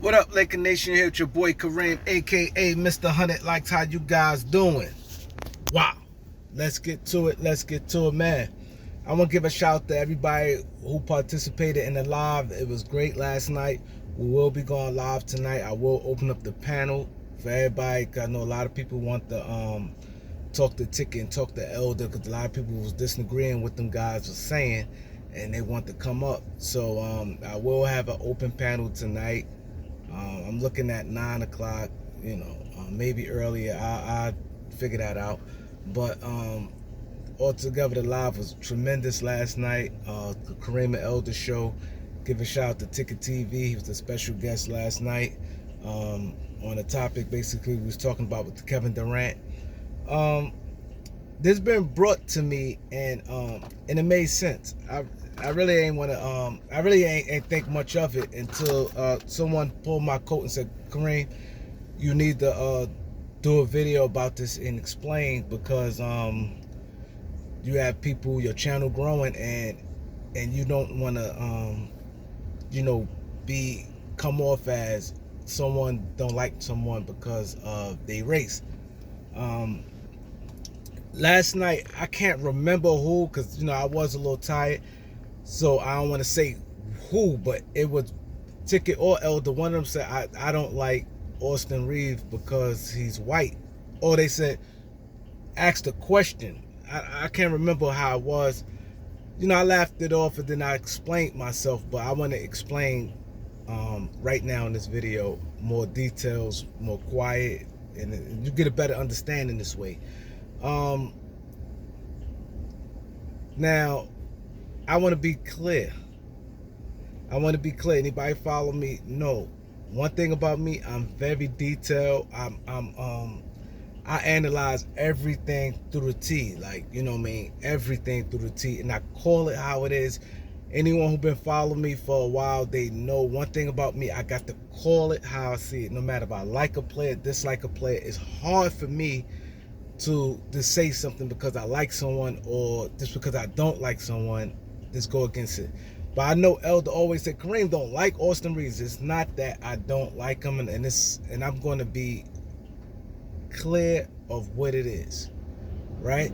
What up, Laker Nation? Here with your boy Kareem, aka Mr. 100 Likes. How you guys doing? Wow. Let's get to it, man. I want to give a shout out to everybody who participated in the live. It was great last night. We will be going live tonight. I will open up the panel for everybody. I know a lot of people want to talk to Ticket and talk to Elder, because a lot of people was disagreeing with them guys were saying, and they want to come up. So I will have an open panel tonight. I'm looking at 9 o'clock, maybe earlier. I'll figure that out. But altogether, the live was tremendous last night. The Kareem and Elder show. Give a shout out to Ticket TV. He was a special guest last night on a topic basically we was talking about with Kevin Durant. This been brought to me, and it made sense. I really ain't want to. I really ain't think much of it until someone pulled my coat and said, "Kareem, you need to do a video about this and explain, because you have people, your channel growing, and you don't want to come off as someone don't like someone because of their race." Last night, I can't remember who, because I was a little tired, so I don't want to say who, but it was Ticket or Elder. One of them said, I don't like Austin Reaves because he's white. Or they said, asked a question. I can't remember how it was. I laughed it off, and then I explained myself, but I want to explain right now in this video more details, more quiet, and you get a better understanding this way. Now, I want to be clear. Anybody follow me? No. One thing about me, I'm very detailed. I analyze everything through the T. Everything through the T, and I call it how it is. Anyone who been following me for a while, they know one thing about me. I got to call it how I see it. No matter if I like a player, dislike a player, it's hard for me to say something because I like someone, or just because I don't like someone, just go against it. But I know Elder always said, Kareem don't like Austin Reaves. It's not that I don't like him, and I'm going to be clear of what it is, right?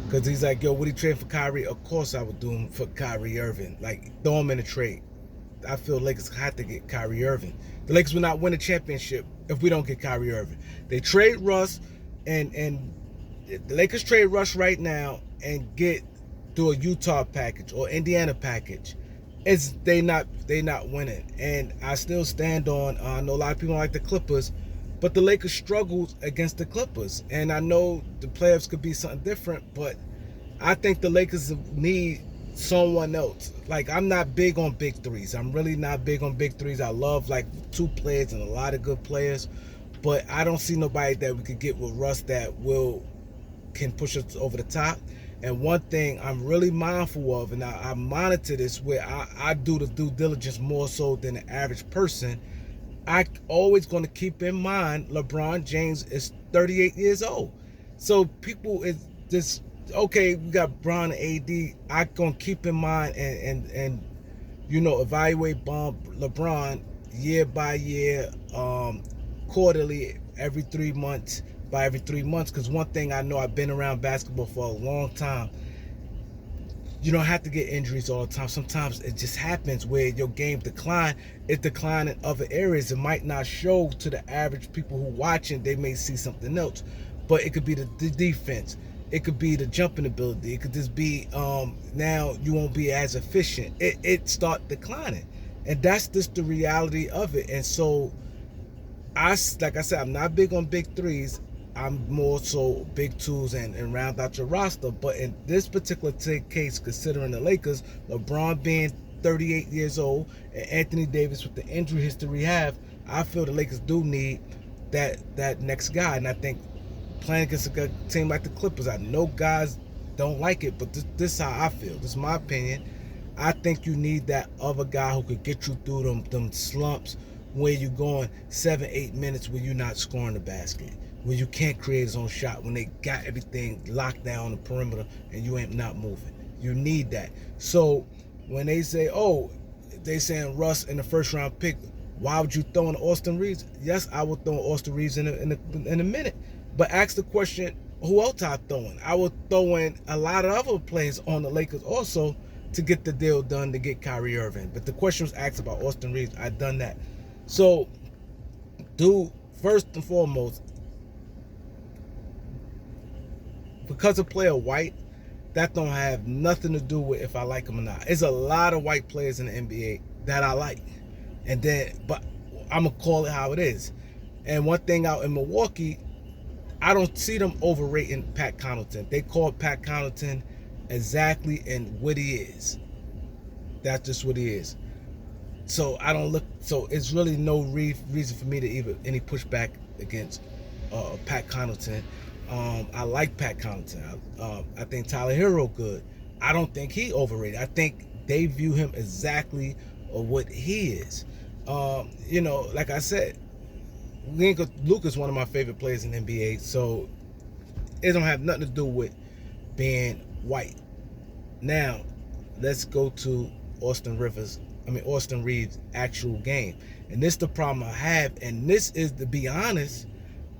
Because he's like, yo, would he trade for Kyrie? Of course I would do him for Kyrie Irving. Like, throw him in a trade. I feel Lakers had to get Kyrie Irving. The Lakers will not win a championship if we don't get Kyrie Irving. They trade Russ, and the Lakers trade Russ right now and do a Utah package or Indiana package. They not winning. And I still stand on, I know a lot of people don't like the Clippers, but the Lakers struggled against the Clippers. And I know the playoffs could be something different, but I think the Lakers need someone else. Like, I'm not big on big threes. I'm really not big on big threes. I love two players and a lot of good players, but I don't see nobody that we could get with Russ that can push us over the top. And one thing I'm really mindful of, and I monitor this, where I do the due diligence more so than the average person. I always going to keep in mind LeBron James is 38 years old. So people is just, okay, we got Bron and AD. I going to keep in mind and evaluate LeBron year by year, quarterly, every 3 months, by every 3 months. Because one thing I know, I've been around basketball for a long time. You don't have to get injuries all the time. Sometimes it just happens where your game decline. It decline in other areas. It might not show to the average people who watching. They may see something else, but it could be the defense. It could be the jumping ability. It could just be now you won't be as efficient. It start declining, and that's just the reality of it. And so, like I said, I'm not big on big threes. I'm more so big twos and round out your roster. But in this particular case, considering the Lakers, LeBron being 38 years old and Anthony Davis with the injury history we have, I feel the Lakers do need that next guy. And I think playing against a team like the Clippers, I know guys don't like it, but this is how I feel. This is my opinion. I think you need that other guy who could get you through them slumps where you're going 7-8 minutes where you're not scoring the basket, where you can't create his own shot, when they got everything locked down on the perimeter and you ain't not moving. You need that. So when they say, oh, they saying Russ in the first round pick, Why would you throw in Austin Reaves? Yes, I would throw in Austin Reaves in a minute. But ask the question, who else I throw in? I would throw in a lot of other players on the Lakers also to get the deal done to get Kyrie Irving. But the question was asked about Austin Reaves. I've done that. So, dude, first and foremost, because a player white, that don't have nothing to do with if I like him or not. There's a lot of white players in the NBA that I like. And then, but I'm going to call it how it is. And one thing out in Milwaukee, I don't see them overrating Pat Connaughton. They call Pat Connaughton exactly and what he is. That's just what he is. So I don't look. So it's really no reason for me to even any pushback against Pat Connaughton. I like Pat Connaughton. I think Tyler Hero good. I don't think he overrated. I think they view him exactly what he is. Like I said, Luke is one of my favorite players in the NBA, so it don't have nothing to do with being white. Now, let's go to Austin Reeves' actual game. And this is the problem I have, and this is, to be honest,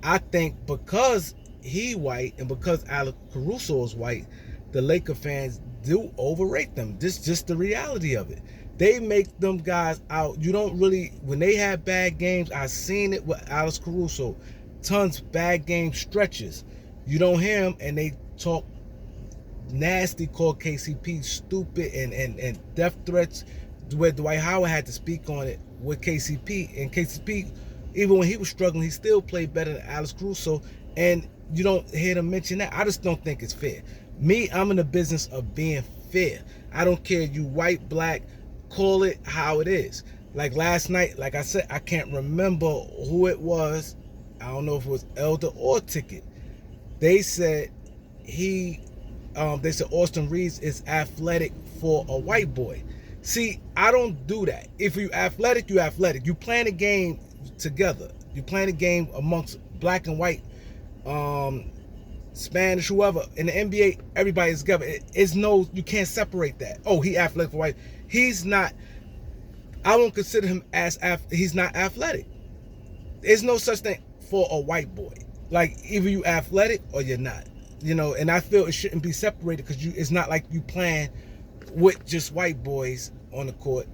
I think because he white and because Alex Caruso is white, the Laker fans do overrate them. This is just the reality of it. They make them guys out. You don't really, when they have bad games, I've seen it with Alex Caruso, tons bad game stretches. You don't hear him, and they talk nasty, call KCP stupid and death threats, where Dwight Howard had to speak on it with KCP. And KCP, even when he was struggling, he still played better than Alex Caruso, and you don't hear them mention that. I just don't think it's fair. Me, I'm in the business of being fair. I don't care you white, black, call it how it is. Like last night, like I said, I can't remember who it was. I don't know if it was Elder or Ticket. They said Austin Reaves is athletic for a white boy. See, I don't do that. If you athletic, you athletic. You playing a game together. You playing a game amongst black and white, Spanish, whoever. In the NBA, everybody's together. You can't separate that. Oh, he athletic for white. He's not. I won't consider him he's not athletic. There's no such thing for a white boy. Like, either you athletic or you're not. And I feel it shouldn't be separated, because it's not like you playing with just white boys on the court,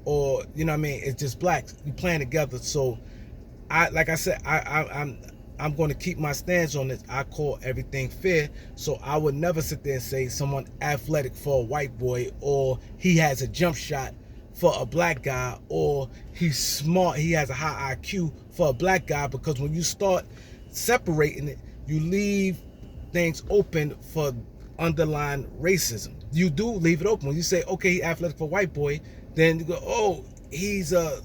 or it's just blacks. You playing together. So I'm going to keep my stance on this. I call everything fair. So I would never sit there and say someone athletic for a white boy, or he has a jump shot for a black guy, or he's smart, he has a high IQ for a black guy, because when you start separating it, you leave things open for underlying racism. You do leave it open. When you say, okay, he athletic for a white boy, then you go, oh, he's a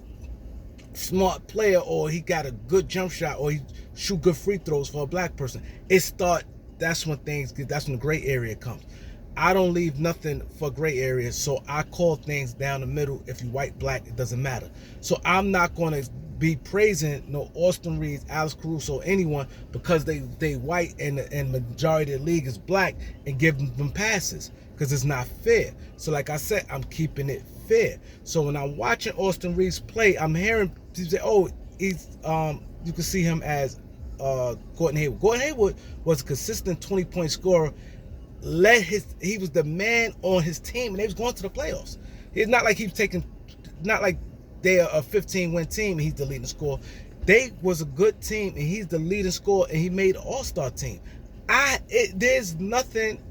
smart player, or he got a good jump shot, or he shoot good free throws for a black person. That's when the gray area comes. I don't leave nothing for gray areas, so I call things down the middle. If you white, black, it doesn't matter. So I'm not going to be praising no Austin Reaves, Alex Caruso, anyone, because they white and majority of the league is black, and give them passes, because it's not fair. So like I said, I'm keeping it fair. So when I'm watching Austin Reaves play, I'm hearing people say, oh, he's you can see him as Gordon Hayward. Gordon Hayward was a consistent 20-point scorer. He was the man on his team, and they was going to the playoffs. It's not like not like they're a 15-win team and he's the leading scorer. They was a good team, and he's the leading scorer, and he made an all-star team. There's nothing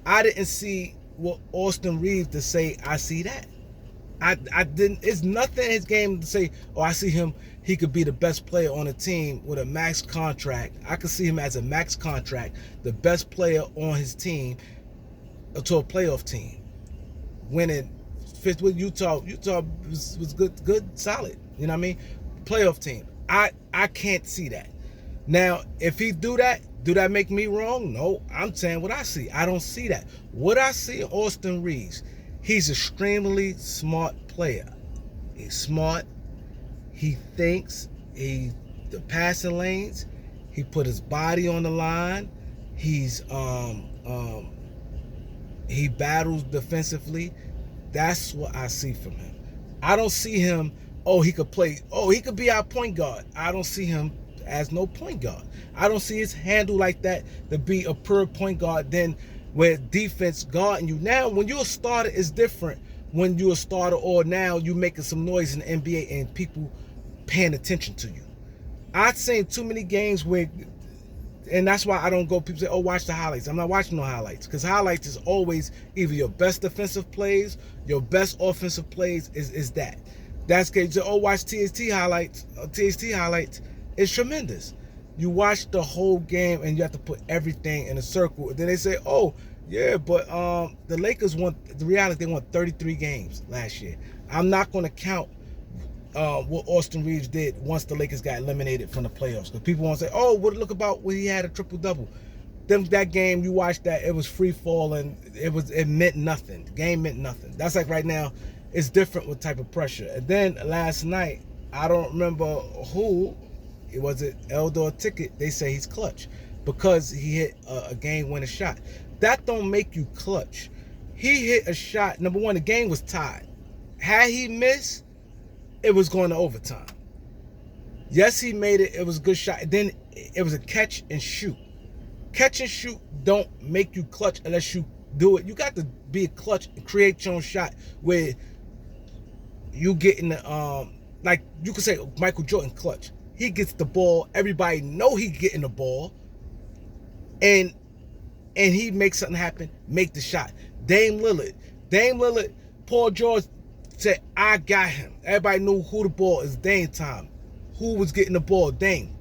I didn't see with Austin Reaves to say I see that. I didn't. It's nothing in his game to say, oh, I see him. He could be the best player on a team with a max contract. I could see him as a max contract, the best player on his team, to a playoff team, winning fifth with Utah. Utah was good, solid. You know what I mean? Playoff team. I can't see that. Now, if he do that make me wrong? No, I'm saying what I see. I don't see that. What I see in Austin Reaves, he's an extremely smart player. He's smart. He thinks. The passing lanes. He put his body on the line. He battles defensively. That's what I see from him. I don't see him oh, he could play, oh, he could be our point guard. I don't see him as no point guard. I don't see his handle like that to be a pure point guard. Then where defense guarding you. Now, when you're a starter, it's different. When you're a starter, or now you making some noise in the NBA and people paying attention to you. I've seen too many games where, and that's why I don't go. People say, "Oh, watch the highlights." I'm not watching no highlights, because highlights is always either your best defensive plays, your best offensive plays. Is that? That's good. Oh, watch TST highlights. TST highlights is tremendous. You watch the whole game and you have to put everything in a circle. Then they say, "Oh, yeah, but the Lakers won." The reality, they won 33 games last year. I'm not going to count what Austin Reaves did once the Lakers got eliminated from the playoffs. Because people want to say, "Oh, what look about when he had a triple double." That game, you watched that, it was free fall and it meant nothing. The game meant nothing. That's like right now, it's different with type of pressure. And then last night, I don't remember who it was. It Eldor Ticket. They say he's clutch because he hit a game-winning shot. That don't make you clutch. He hit a shot. Number one, the game was tied. Had he missed, it was going to overtime. Yes, he made it. It was a good shot. Then it was a catch and shoot. Catch and shoot don't make you clutch unless you do it. You got to be a clutch and create your own shot where you get in the like you could say Michael Jordan clutch. He gets the ball. Everybody know he getting the ball, and he makes something happen. Make the shot. Dame Lillard. Paul George said, "I got him." Everybody knew who the ball is. Dame time. Who was getting the ball? Dame.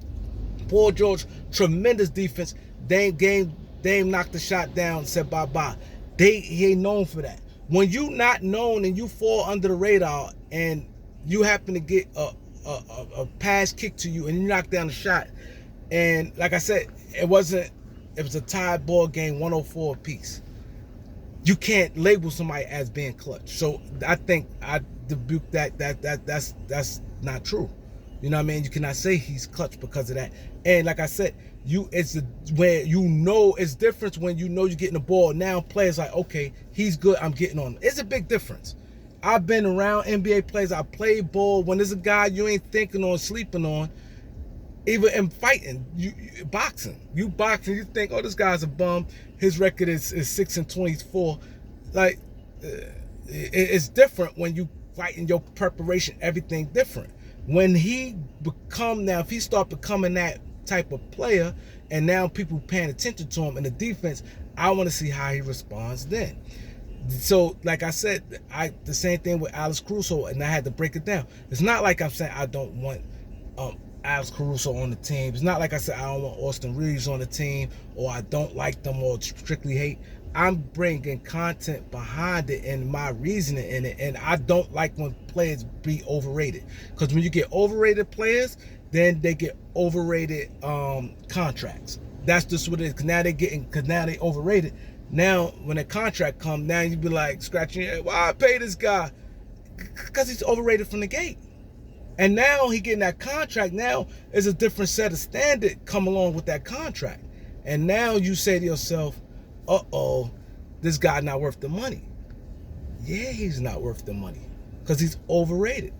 Paul George, tremendous defense. Dame knocked the shot down, said bye-bye. He ain't known for that. When you not known and you fall under the radar and you happen to get a pass kick to you and you knock down the shot, and like I said, it was a tied ball game, 104 apiece. You can't label somebody as being clutch. So I think I rebuke that's not true. You know what I mean? You cannot say he's clutch because of that. And like I said, where you know it's different when you know you're getting the ball. Now players like, okay, he's good, I'm getting on him. It's a big difference. I've been around NBA players. I played ball. When there's a guy you ain't thinking on, sleeping on, even in fighting, boxing, you think, oh, this guy's a bum. His record is 6-24. Like, it's different when you fighting, your preparation, everything different. When if he start becoming that type of player, and now people paying attention to him in the defense, I want to see how he responds then. So, like I said, the same thing with Alex Caruso, and I had to break it down. It's not like I'm saying I don't want Alex Caruso on the team. It's not like I said I don't want Austin Reaves on the team, or I don't like them, or strictly hate. I'm bringing content behind it and my reasoning in it, and I don't like when players be overrated, because when you get overrated players, then they get overrated contracts. That's just what it is. Because now they overrated. Now when a contract comes, now you be like scratching your head, why I pay this guy? Because he's overrated from the gate. And now he getting that contract. Now there's a different set of standard come along with that contract. And now you say to yourself, uh-oh, this guy not worth the money. Yeah, he's not worth the money because he's overrated.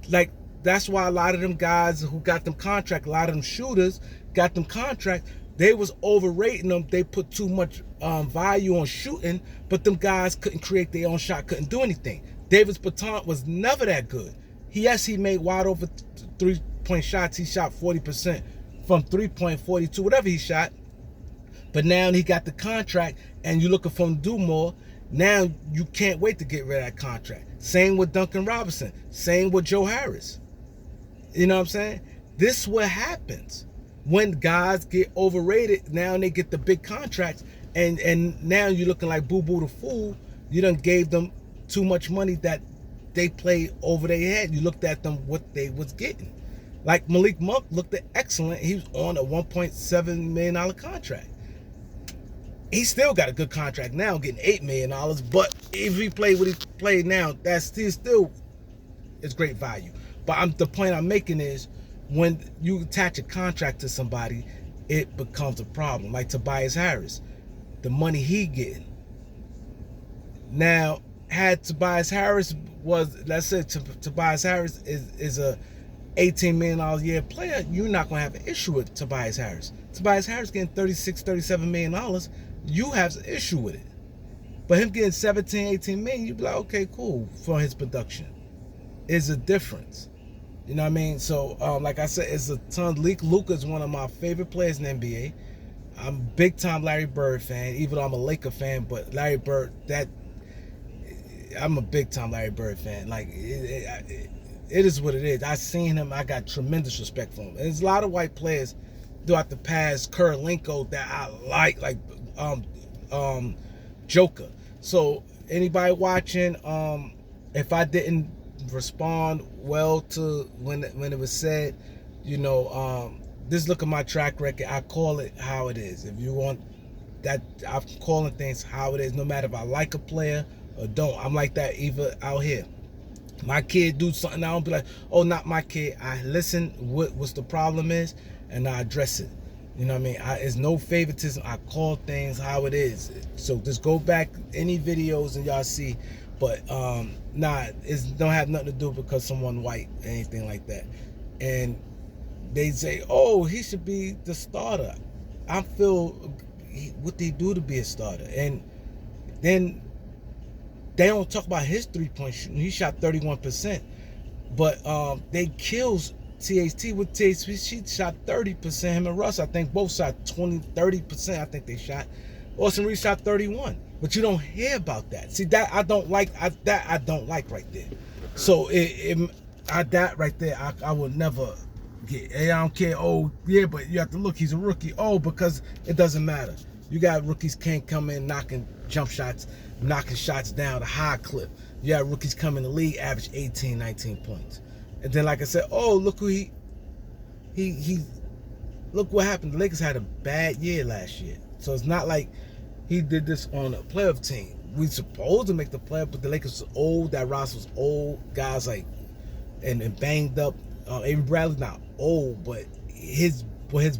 Like, that's why a lot of them guys who got them contract, a lot of them shooters got them contract, they was overrating them. They put too much value on shooting, but them guys couldn't create their own shot, couldn't do anything. Davis Bertans was never that good. Yes, he made wide over three-point shots. He shot 40% from 3.42, whatever he shot. But now he got the contract, and you're looking for him to do more. Now you can't wait to get rid of that contract. Same with Duncan Robinson. Same with Joe Harris. You know what I'm saying? This is what happens when guys get overrated. Now they get the big contracts, and now you're looking like Boo Boo the Fool. You done gave them too much money that they played over their head. You looked at them what they was getting. Like Malik Monk looked excellent. He was on a $1.7 million contract. He still got a good contract now, getting $8 million. But if he played what he played now, that's still is great value. But the point I'm making is, when you attach a contract to somebody, it becomes a problem. Like Tobias Harris, the money he getting. Now, had Tobias Harris was, let's say Tobias Harris is a $18 million a year player, you're not going to have an issue with Tobias Harris. Tobias Harris getting $36-37 million, you have an issue with it. But him getting 17-18 million, you'd be like, okay, cool, for his production. Is a difference. You know what I mean? So, like I said, it's a ton. Luka is one of my favorite players in the NBA. I'm a big time Larry Bird fan, even though I'm a Laker fan, but Larry Bird, I'm a big time Larry Bird fan. Like, it is what it is. I seen him. I got tremendous respect for him. There's a lot of white players throughout the past, Kurolenko, that I like Joker. So anybody watching, if I didn't respond well to when it was said, just look at my track record. I call it how it is. If you want that, I'm calling things how it is, no matter if I like a player or don't. I'm like that even out here. My kid do something, I don't be like, oh, not my kid. I listen what's the problem is, and I address it. You know what I mean? It's no favoritism. I call things how it is. So just go back any videos and y'all see. But it don't have nothing to do because someone white, anything like that. And they say, oh, he should be the starter. I feel what they do to be a starter. And then they don't talk about his three-point shooting. He shot 31%. But they kills THT with THT. She shot 30%. Him and Russ, I think, both shot 30%. I think they shot. Austin Reaves shot 31%. But you don't hear about that. See, that I don't like. I don't like right there. So that right there, I would never get. I don't care. Oh yeah, but you have to look. He's a rookie. Oh, because it doesn't matter. You got rookies can't come in knocking jump shots, knocking shots down a high clip. You got rookies come in the league, average 18, 19 points. And then, like I said, oh, look who he look what happened. The Lakers had a bad year last year. So it's not like he did this on a playoff team. We supposed to make the playoff, but the Lakers was old. That roster was old. Guys like and banged up. Avery Bradley's not old, but his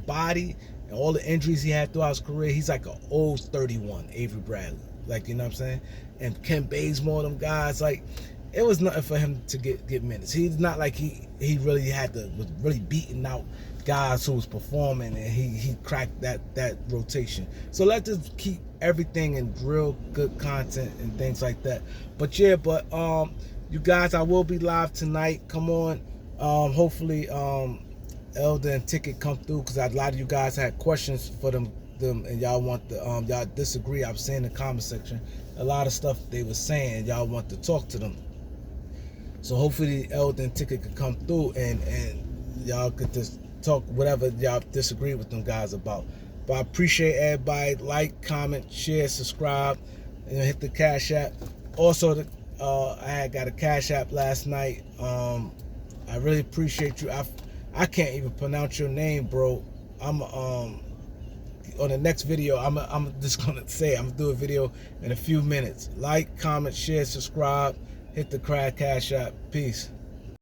body and all the injuries he had throughout his career, he's like an old 31, Avery Bradley. Like, you know what I'm saying? And Ken Bazemore, them guys, like, it was nothing for him to get minutes. He's not like he really was really beating out guys who was performing, and he cracked that rotation. So let's just keep everything in real good content and things like that. But yeah, you guys, I will be live tonight. Come on. Hopefully Elder and Ticket come through, because a lot of you guys had questions for them and y'all want the y'all disagree. I've seen in the comment section a lot of stuff they were saying. Y'all want to talk to them. So hopefully Elder and Ticket could come through and y'all could just talk whatever y'all disagree with them guys about. But I appreciate everybody. Like, comment, share, subscribe, and hit the Cash App. Also, I had got a Cash App last night. I really appreciate you. I can't even pronounce your name, bro. I'm on the next video, I'm just gonna say I'm gonna do a video in a few minutes. Like, comment, share, subscribe, hit the Cash App. Peace.